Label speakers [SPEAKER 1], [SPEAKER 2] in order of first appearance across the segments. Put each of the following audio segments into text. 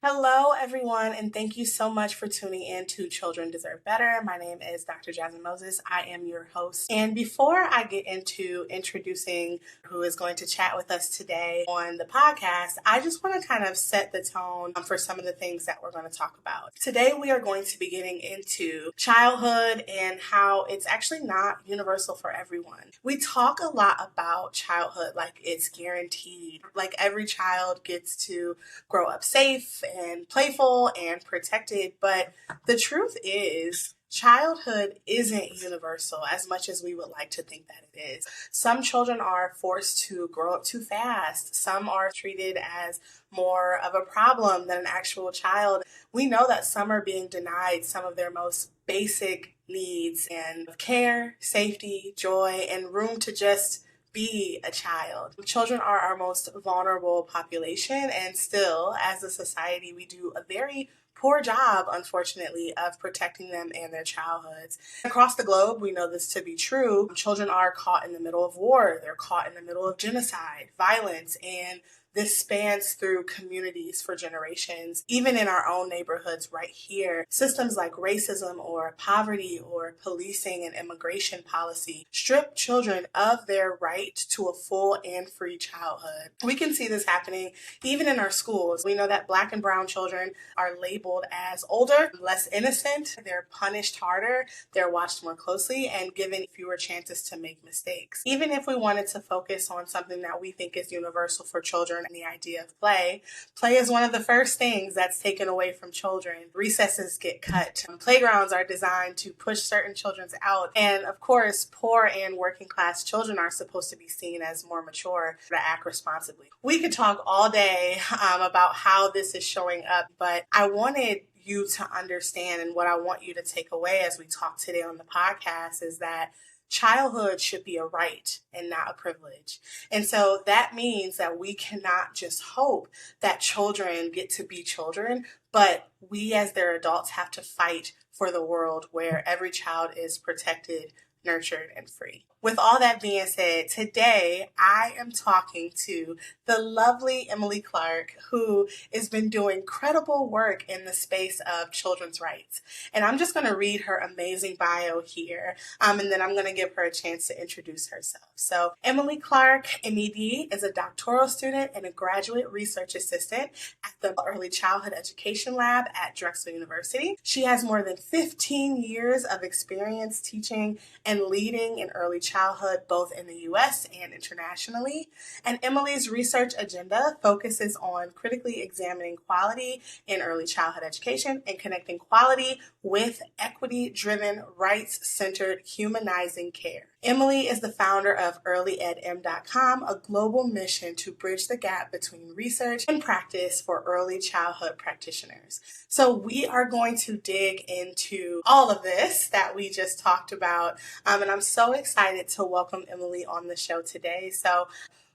[SPEAKER 1] Hello, everyone, and thank you so much for tuning in to Children Deserve Better. My name is Dr. Jasmine Moses. I am your host. And before I get into introducing who is going to chat with us today on the podcast, I just want to kind of set the tone for some of the things that we're going to talk about. Today, we are going to be getting into childhood and how it's actually not universal for everyone. We talk a lot about childhood like it's guaranteed, like every child gets to grow up safe and playful and protected. But the truth is, childhood isn't universal as much as we would like to think that it is. Some children are forced to grow up too fast. Some are treated as more of a problem than an actual child. We know that some are being denied some of their most basic needs and care, safety, joy, and room to just be a child. Children are our most vulnerable population, and still, as a society, we do a very poor job, unfortunately, of protecting them and their childhoods. Across the globe, we know this to be true. Children are caught in the middle of war. They're caught in the middle of genocide, violence, and this spans through communities for generations. Even in our own neighborhoods right here, systems like racism or poverty or policing and immigration policy strip children of their right to a full and free childhood. We can see this happening even in our schools. We know that Black and brown children are labeled as older, less innocent. They're punished harder, they're watched more closely, and given fewer chances to make mistakes. Even if we wanted to focus on something that we think is universal for children, and the idea of play. Play is one of the first things that's taken away from children. Recesses get cut. Playgrounds are designed to push certain children out. And of course, poor and working class children are supposed to be seen as more mature to act responsibly. We could talk all day about how this is showing up, but I wanted you to understand, and what I want you to take away as we talk today on the podcast is that childhood should be a right and not a privilege. And so that means that we cannot just hope that children get to be children, but we as their adults have to fight for the world where every child is protected, nurtured, and free. With all that being said, today I am talking to the lovely Emily Clark, who has been doing incredible work in the space of children's rights. And I'm just going to read her amazing bio here, and then I'm going to give her a chance to introduce herself. So Emily Clark, M.Ed, is a doctoral student and a graduate research assistant at the Early Childhood Education Lab at Drexel University. She has more than 15 years of experience teaching and leading in early childhood, both in the U.S. and internationally. And Emily's research agenda focuses on critically examining quality in early childhood education and connecting quality with equity-driven, rights-centered, humanizing care. Emily is the founder of earlyedm.com, a global mission to bridge the gap between research and practice for early childhood practitioners. So we are going to dig into all of this that we just talked about, and I'm so excited to welcome Emily on the show today. So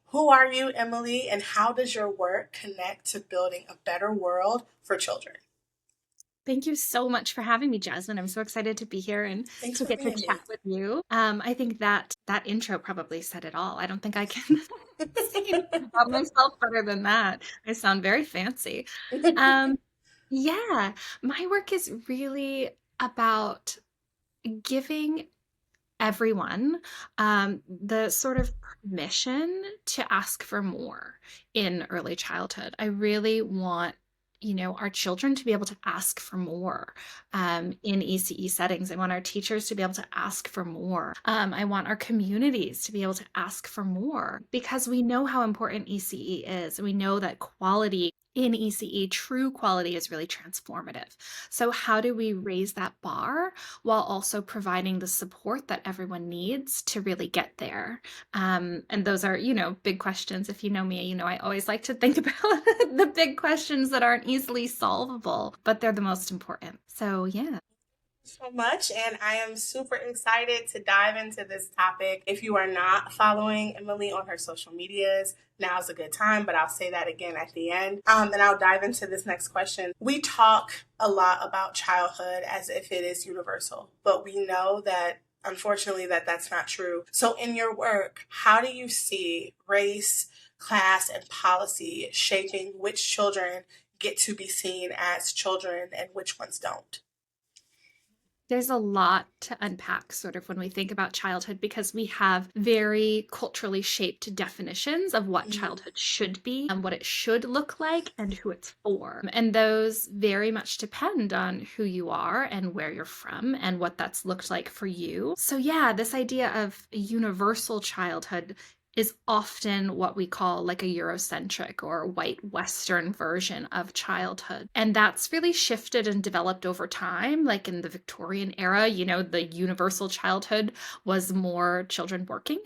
[SPEAKER 1] who are you, Emily, and how does your work connect to building a better world for children?
[SPEAKER 2] Thank you so much for having me, Jasmine. I'm so excited to be here and to get to chat with you. I think that intro probably said it all. I don't think I can say about myself better than that. I sound very fancy. Yeah, my work is really about giving everyone the sort of permission to ask for more in early childhood. I really want our children to be able to ask for more in ECE settings. I want our teachers to be able to ask for more. I want our communities to be able to ask for more because we know how important ECE is. We know that quality in ECE, true quality, is really transformative. So how do we raise that bar while also providing the support that everyone needs to really get there? And those are, big questions. If you know me, I always like to think about the big questions that aren't easily solvable, but they're the most important. So, yeah.
[SPEAKER 1] So much, and I am super excited to dive into this topic. If you are not following Emily on her social medias, now's a good time, but I'll say that again at the end. And I'll dive into this next question. We talk a lot about childhood as if it is universal, but we know that unfortunately that's not true. So in your work, how do you see race, class, and policy shaping which children get to be seen as children and which ones don't?
[SPEAKER 2] There's a lot to unpack sort of when we think about childhood because we have very culturally shaped definitions of what
[SPEAKER 1] Mhm.
[SPEAKER 2] childhood should be and what it should look like and who it's for. And those very much depend on who you are and where you're from and what that's looked like for you. So, yeah, this idea of a universal childhood is often what we call like a Eurocentric or white Western version of childhood. And that's really shifted and developed over time. Like in the Victorian era, the universal childhood was more children working.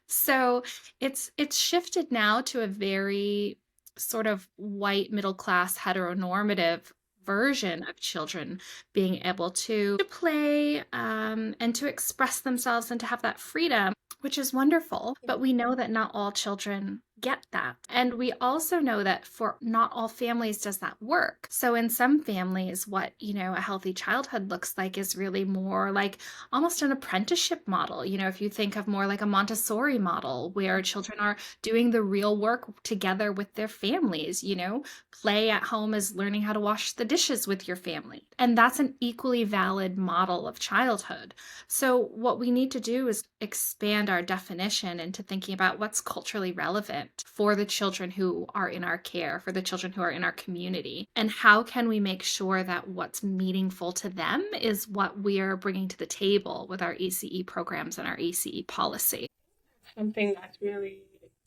[SPEAKER 2] So it's shifted now to a very sort of white middle class heteronormative version of children being able to play and to express themselves and to have that freedom, which is wonderful. But we know that not all children get that. And we also know that for not all families does that work. So in some families, what, a healthy childhood looks like is really more like almost an apprenticeship model. If you think of more like a Montessori model where children are doing the real work together with their families, play at home is learning how to wash the dishes with your family. And that's an equally valid model of childhood. So what we need to do is expand our definition into thinking about what's culturally relevant for the children who are in our care, for the children who are in our community, and how can we make sure that what's meaningful to them is what we are bringing to the table with our ECE programs and our ECE policy.
[SPEAKER 1] Something that's really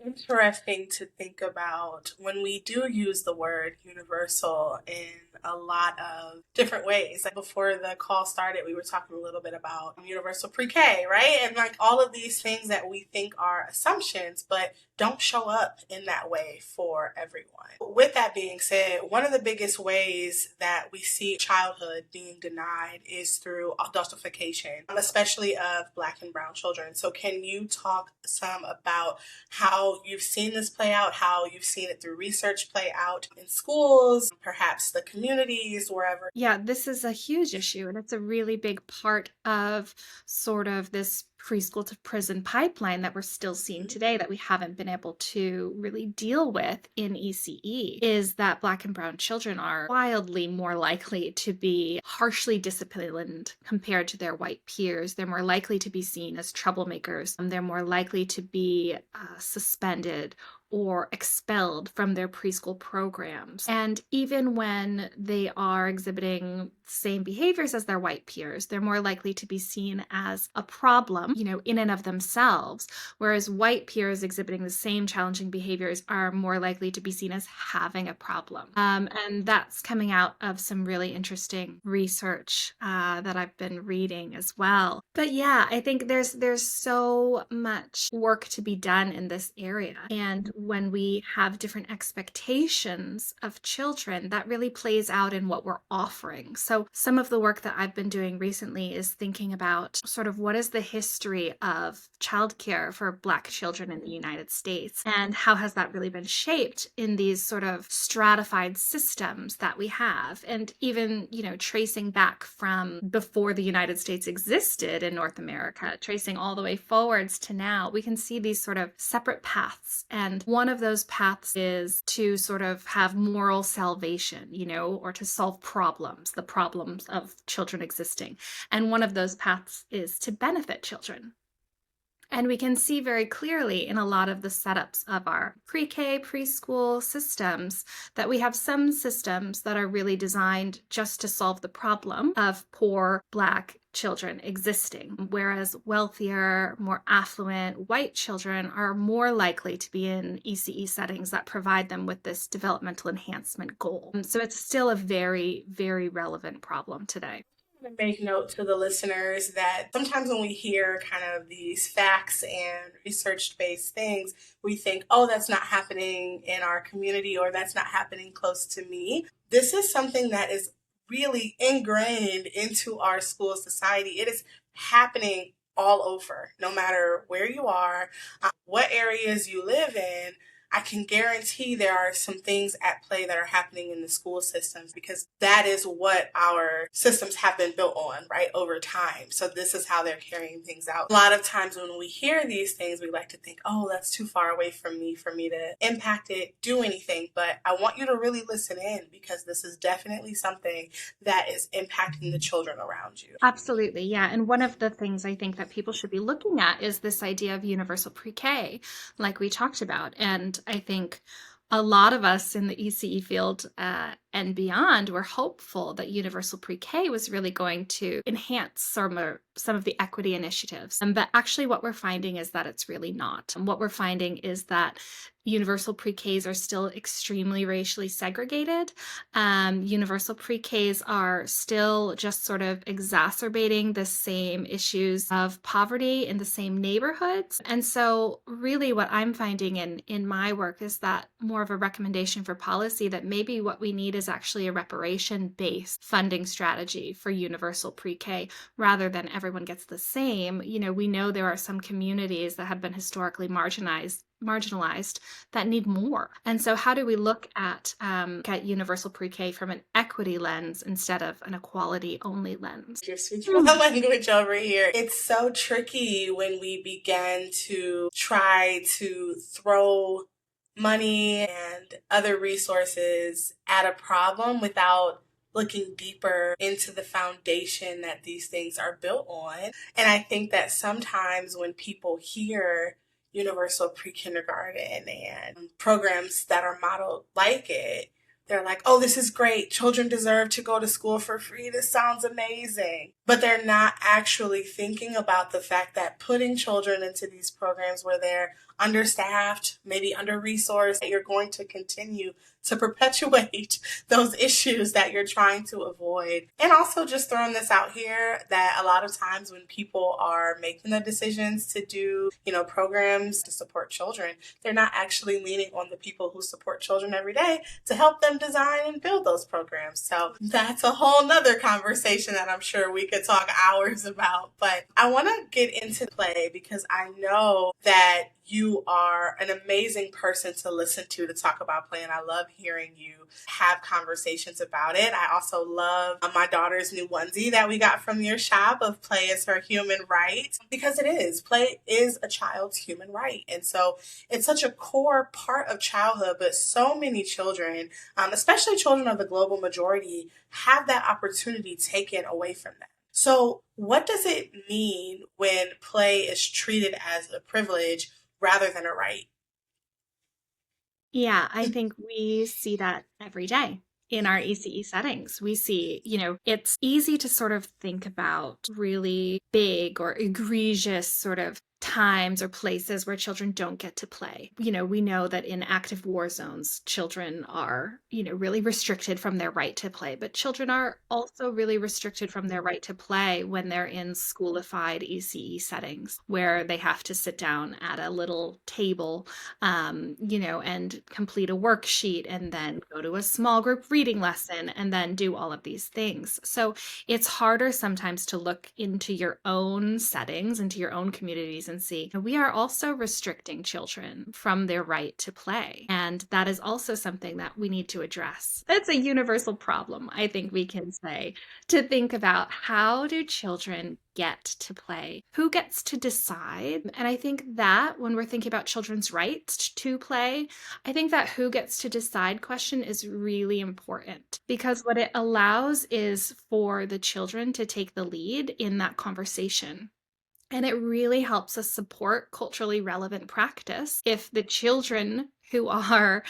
[SPEAKER 1] interesting to think about when we do use the word universal in a lot of different ways. Like before the call started, we were talking a little bit about universal pre-K, right? And like all of these things that we think are assumptions, but don't show up in that way for everyone. With that being said, one of the biggest ways that we see childhood being denied is through adultification, especially of Black and Brown children. So can you talk some about how you've seen this play out, how you've seen it through research play out in schools, perhaps the communities, wherever?
[SPEAKER 2] Yeah, this is a huge issue, and it's a really big part of sort of this preschool to prison pipeline that we're still seeing today that we haven't been able to really deal with in ECE is that Black and Brown children are wildly more likely to be harshly disciplined compared to their white peers. They're more likely to be seen as troublemakers. They're more likely to be suspended or expelled from their preschool programs. And even when they are exhibiting same behaviors as their white peers, they're more likely to be seen as a problem, in and of themselves, whereas white peers exhibiting the same challenging behaviors are more likely to be seen as having a problem. And that's coming out of some really interesting research that I've been reading as well. But yeah, I think there's so much work to be done in this area. And when we have different expectations of children, that really plays out in what we're offering. So some of the work that I've been doing recently is thinking about sort of what is the history of childcare for Black children in the United States, and how has that really been shaped in these sort of stratified systems that we have, and even, tracing back from before the United States existed in North America, tracing all the way forwards to now, we can see these sort of separate paths. And one of those paths is to sort of have moral salvation, or to solve problems, the problems of children existing. And one of those paths is to benefit children. And we can see very clearly in a lot of the setups of our pre-K, preschool systems that we have some systems that are really designed just to solve the problem of poor Black children existing, whereas wealthier, more affluent white children are more likely to be in ECE settings that provide them with this developmental enhancement goal. So it's still a very, very relevant problem today.
[SPEAKER 1] To make note to the listeners that sometimes when we hear kind of these facts and research-based things, we think, oh, that's not happening in our community or that's not happening close to me. This is something that is really ingrained into our school society. It is happening all over, no matter where you are, what areas you live in. I can guarantee there are some things at play that are happening in the school systems because that is what our systems have been built on, right, over time. So this is how they're carrying things out. A lot of times when we hear these things, we like to think, oh, that's too far away from me for me to impact it, do anything. But I want you to really listen in because this is definitely something that is impacting the children around you.
[SPEAKER 2] Absolutely, yeah. And one of the things I think that people should be looking at is this idea of universal pre-K, like we talked about. And I think a lot of us in the ECE field and beyond were hopeful that universal pre-K was really going to enhance some of the equity initiatives. But actually, what we're finding is that it's really not. And what we're finding is that universal pre-Ks are still extremely racially segregated. Universal pre-Ks are still just sort of exacerbating the same issues of poverty in the same neighborhoods. And so really what I'm finding in my work is that more of a recommendation for policy that maybe what we need is actually a reparation-based funding strategy for universal pre-K rather than everyone gets the same. You know, we know there are some communities that have been historically marginalized that need more. And so how do we look at universal pre-K from an equity lens instead of an equality only lens?
[SPEAKER 1] You're speaking my language over here. It's so tricky when we begin to try to throw money and other resources at a problem without looking deeper into the foundation that these things are built on. And I think that sometimes when people hear universal pre-kindergarten and programs that are modeled like it, they're like, oh, this is great. Children deserve to go to school for free. This sounds amazing. But they're not actually thinking about the fact that putting children into these programs where they're understaffed, maybe under-resourced, that you're going to continue to perpetuate those issues that you're trying to avoid. And also just throwing this out here that a lot of times when people are making the decisions to do, programs to support children, they're not actually leaning on the people who support children every day to help them design and build those programs. So that's a whole nother conversation that I'm sure we could talk hours about. But I want to get into play because I know that you are an amazing person to listen to talk about play, and I love hearing you have conversations about it. I also love my daughter's new onesie that we got from your shop of play is her human right, because it is. Play is a child's human right. And so it's such a core part of childhood, but so many children, especially children of the global majority, have that opportunity taken away from them. So what does it mean when play is treated as a privilege rather than a right?
[SPEAKER 2] Yeah, I think we see that every day in our ECE settings. We see, it's easy to sort of think about really big or egregious sort of times or places where children don't get to play. We know that in active war zones, children are, really restricted from their right to play, but children are also really restricted from their right to play when they're in schoolified ECE settings where they have to sit down at a little table, and complete a worksheet and then go to a small group reading lesson and then do all of these things. So it's harder sometimes to look into your own settings, into your own communities and see we are also restricting children from their right to play. And that is also something that we need to address. That's a universal problem, I think we can say, to think about how do children get to play? Who gets to decide? And I think that when we're thinking about children's rights to play, I think that who gets to decide question is really important because what it allows is for the children to take the lead in that conversation. And it really helps us support culturally relevant practice if the children who are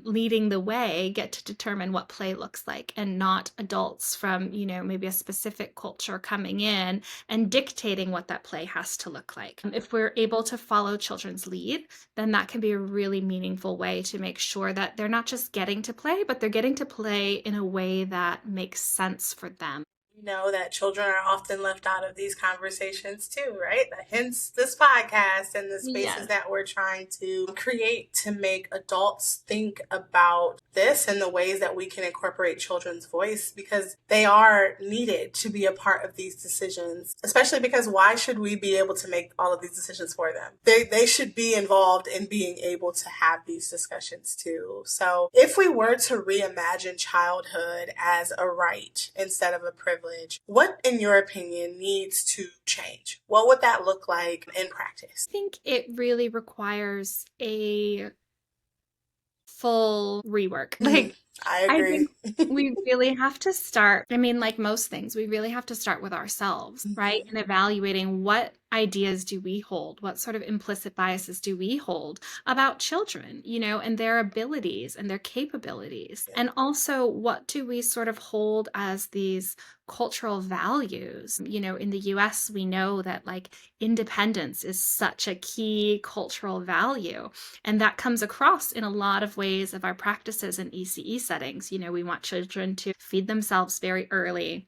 [SPEAKER 2] leading the way get to determine what play looks like and not adults from, maybe a specific culture coming in and dictating what that play has to look like. If we're able to follow children's lead, then that can be a really meaningful way to make sure that they're not just getting to play, but they're getting to play in a way that makes sense for them.
[SPEAKER 1] know that children are often left out of these conversations too, right? Hence this podcast and the spaces
[SPEAKER 2] Yes.
[SPEAKER 1] that we're trying to create to make adults think about this and the ways that we can incorporate children's voice, because they are needed to be a part of these decisions, especially because why should we be able to make all of these decisions for them? They should be involved in being able to have these discussions too. So if we were to reimagine childhood as a right instead of a privilege, what, in your opinion, needs to change? What would that look like in practice?
[SPEAKER 2] I think it really requires a full rework. Like,
[SPEAKER 1] I
[SPEAKER 2] I
[SPEAKER 1] agree.
[SPEAKER 2] think we really have to start. I mean, like most things, we really have to start with ourselves, right? And evaluating what ideas do we hold? What sort of implicit biases do we hold about children, and their abilities and their capabilities? And also, what do we sort of hold as these cultural values? In the US, we know that like independence is such a key cultural value. And that comes across in a lot of ways of our practices in ECE settings. We want children to feed themselves very early.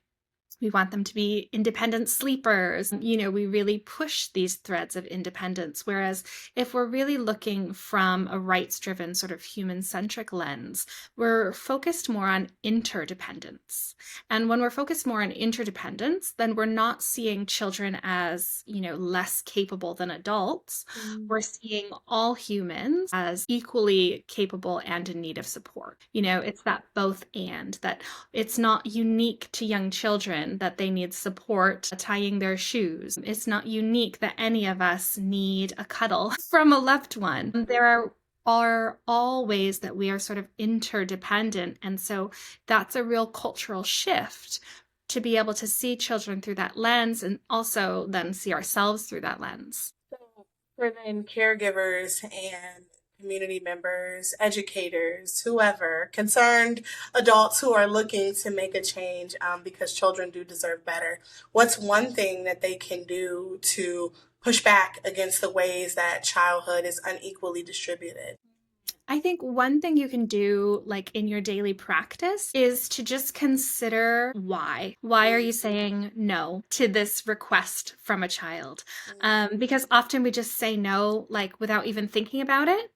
[SPEAKER 2] We want them to be independent sleepers. We really push these threads of independence. Whereas if we're really looking from a rights-driven sort of human-centric lens, we're focused more on interdependence. And when we're focused more on interdependence, then we're not seeing children as, less capable than adults. We're seeing all humans as equally capable and in need of support. It's that both and, that it's not unique to young children that they need support tying their shoes. It's not unique that any of us need a cuddle from a loved one. There are all ways that we are sort of interdependent. And so that's a real cultural shift to be able to see children through that lens and also then see ourselves through that lens.
[SPEAKER 1] So for then caregivers and community members, educators, whoever, concerned adults who are looking to make a change because children do deserve better, what's one thing that they can do to push back against the ways that childhood is unequally distributed?
[SPEAKER 2] I think one thing you can do, like in your daily practice, is to just consider why. Why are you saying no to this request from a child? Because often we just say no, like without even thinking about it,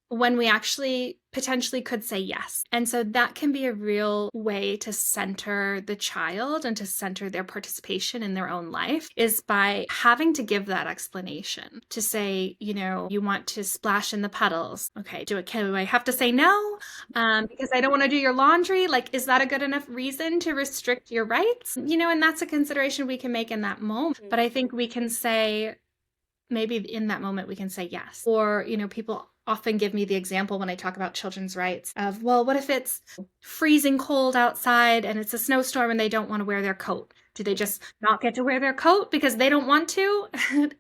[SPEAKER 2] when we actually potentially could say yes. And so that can be a real way to center the child and to center their participation in their own life, is by having to give that explanation, to say, you want to splash in the puddles. Okay, do I have to say no? Because I don't want to do your laundry? Like, is that a good enough reason to restrict your rights? And that's a consideration we can make in that moment. But I think we can say, maybe in that moment we can say yes. Or, people often give me the example when I talk about children's rights of, well, what if it's freezing cold outside and it's a snowstorm and they don't want to wear their coat? Do they just not get to wear their coat because they don't want to?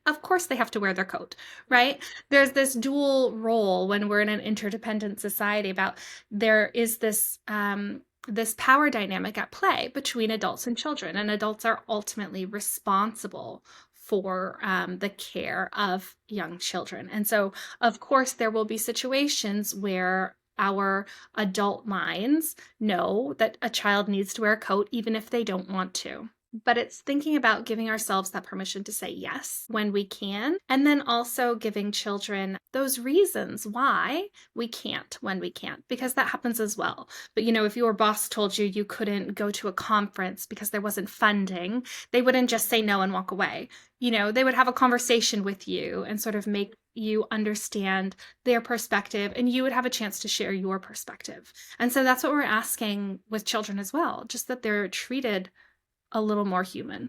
[SPEAKER 2] Of course they have to wear their coat, right? There's this dual role when we're in an interdependent society about there is this power dynamic at play between adults and children, and adults are ultimately responsible for the care of young children. And so, of course, there will be situations where our adult minds know that a child needs to wear a coat even if they don't want to. But it's thinking about giving ourselves that permission to say yes when we can, and then also giving children those reasons why we can't when we can't, because that happens as well. But if your boss told you you couldn't go to a conference because there wasn't funding, they wouldn't just say no and walk away. They would have a conversation with you and sort of make you understand their perspective, and you would have a chance to share your perspective. And so that's what we're asking with children as well, just that they're treated a little more human.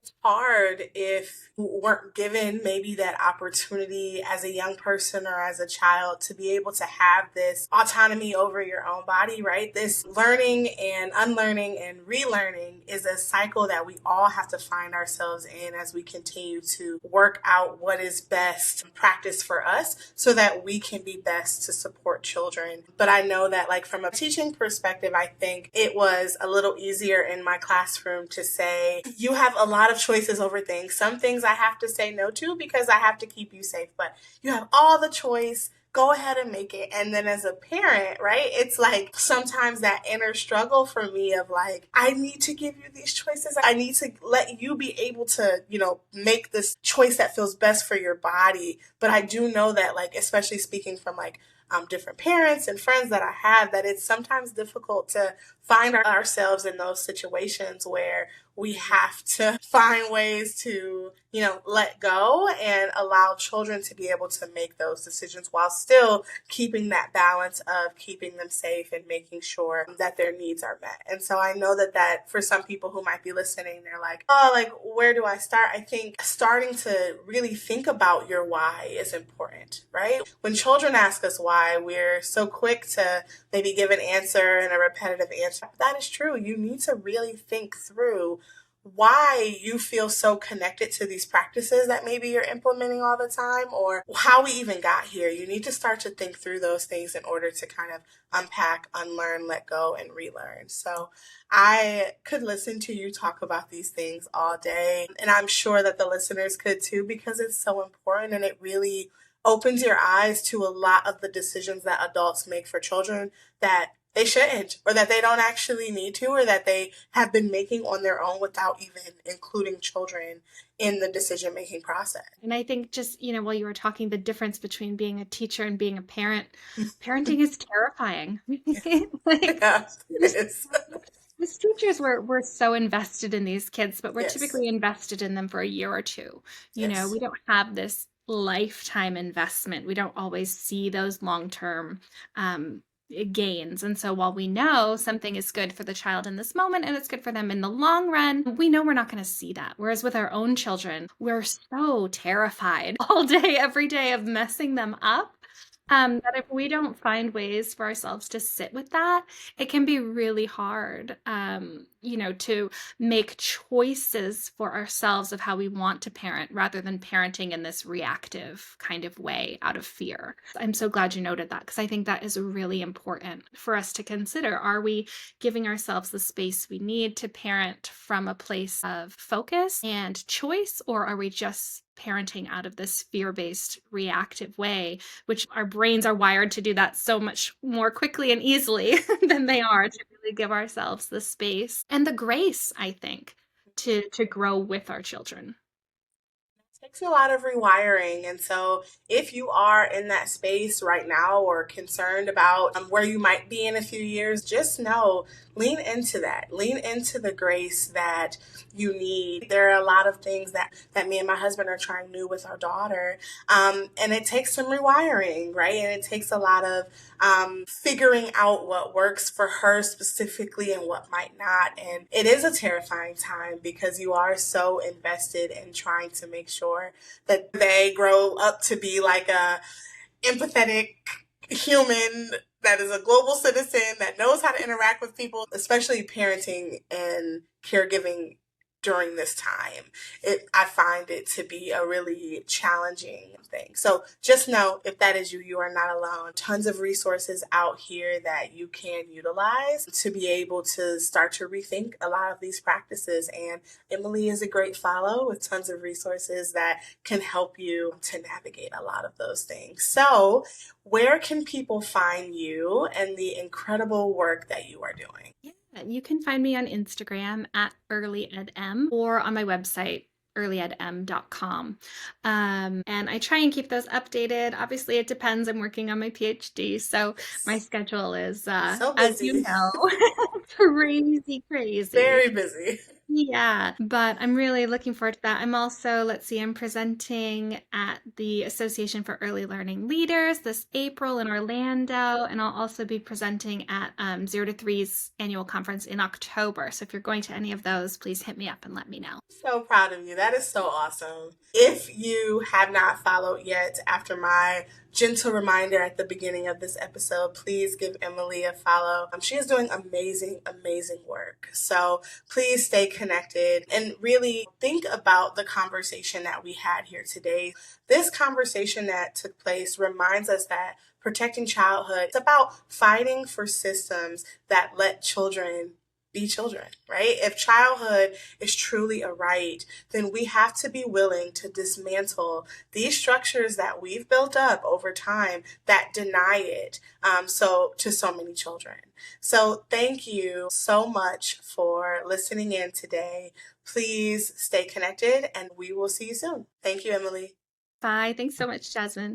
[SPEAKER 1] It's hard if you weren't given maybe that opportunity as a young person or as a child to be able to have this autonomy over your own body, right? This learning and unlearning and relearning is a cycle that we all have to find ourselves in as we continue to work out what is best practice for us so that we can be best to support children. But I know that like from a teaching perspective, I think it was a little easier in my classroom to say, you have a lot of choices over things. Some things I have to say no to because I have to keep you safe, but you have all the choice. go ahead and make it. And then as a parent, right, it's like sometimes that inner struggle for me of like, I need to give you these choices. I need to let you be able to, make this choice that feels best for your body. But I do know that, like, especially speaking from like different parents and friends that I have, that it's sometimes difficult to find ourselves in those situations where we have to find ways to, let go and allow children to be able to make those decisions while still keeping that balance of keeping them safe and making sure that their needs are met. And so I know that for some people who might be listening, they're like, oh, like, where do I start? I think starting to really think about your why is important, right? When children ask us why, we're so quick to maybe give an answer and a repetitive answer. That is true. You need to really think through why you feel so connected to these practices that maybe you're implementing all the time, or how we even got here. You need to start to think through those things in order to kind of unpack, unlearn, let go, and relearn. So I could listen to you talk about these things all day, and I'm sure that the listeners could too, because it's so important and it really opens your eyes to a lot of the decisions that adults make for children that they shouldn't, or that they don't actually need to, or that they have been making on their own without even including children in the decision-making process.
[SPEAKER 2] And I think just, while you were talking, the difference between being a teacher and being a parent, parenting is terrifying. Like,
[SPEAKER 1] Yeah, it is.
[SPEAKER 2] As teachers, we're so invested in these kids, but we're
[SPEAKER 1] Yes.
[SPEAKER 2] typically invested in them for a year or two.
[SPEAKER 1] Yes.
[SPEAKER 2] We don't have this lifetime investment. We don't always see those long-term gains. And so while we know something is good for the child in this moment and it's good for them in the long run, we know we're not going to see that. Whereas with our own children, we're so terrified all day, every day of messing them up. That if we don't find ways for ourselves to sit with that, it can be really hard, to make choices for ourselves of how we want to parent rather than parenting in this reactive kind of way out of fear. I'm so glad you noted that, because I think that is really important for us to consider. Are we giving ourselves the space we need to parent from a place of focus and choice, or are we just parenting out of this fear-based reactive way, which our brains are wired to do that so much more quickly and easily than they are to really give ourselves the space and the grace, I think, to grow with our children.
[SPEAKER 1] It takes a lot of rewiring. And so if you are in that space right now or concerned about where you might be in a few years, just know, lean into that. Lean into the grace that you need. There are a lot of things that me and my husband are trying new with our daughter. And it takes some rewiring, right? And it takes a lot of figuring out what works for her specifically and what might not. And it is a terrifying time because you are so invested in trying to make sure that they grow up to be like a empathetic human that is a global citizen that knows how to interact with people, especially parenting and caregiving during this time. I find it to be a really challenging thing. So just know, if that is you, you are not alone. Tons of resources out here that you can utilize to be able to start to rethink a lot of these practices. And Emily is a great follow with tons of resources that can help you to navigate a lot of those things. So where can people find you and the incredible work that you are doing?
[SPEAKER 2] You can find me on Instagram at earlyedm or on my website, earlyedm.com. And I try and keep those updated. Obviously, it depends. I'm working on my PhD, so my schedule is,
[SPEAKER 1] so
[SPEAKER 2] as you know, crazy.
[SPEAKER 1] Very busy.
[SPEAKER 2] Yeah, but I'm really looking forward to that. I'm also, I'm presenting at the Association for Early Learning Leaders this April in Orlando, and I'll also be presenting at 0 to 3's annual conference in October. So if you're going to any of those, please hit me up and let me know.
[SPEAKER 1] So proud of you. That is so awesome. If you have not followed yet, after my gentle reminder at the beginning of this episode, please give Emily a follow. She is doing amazing, amazing work. So please stay connected and really think about the conversation that we had here today. This conversation that took place reminds us that protecting childhood is about fighting for systems that let children be children, right? If childhood is truly a right, then we have to be willing to dismantle these structures that we've built up over time that deny it to so many children. So thank you so much for listening in today. Please stay connected and we will see you soon. Thank you, Emily.
[SPEAKER 2] Bye. Thanks so much, Jasmine.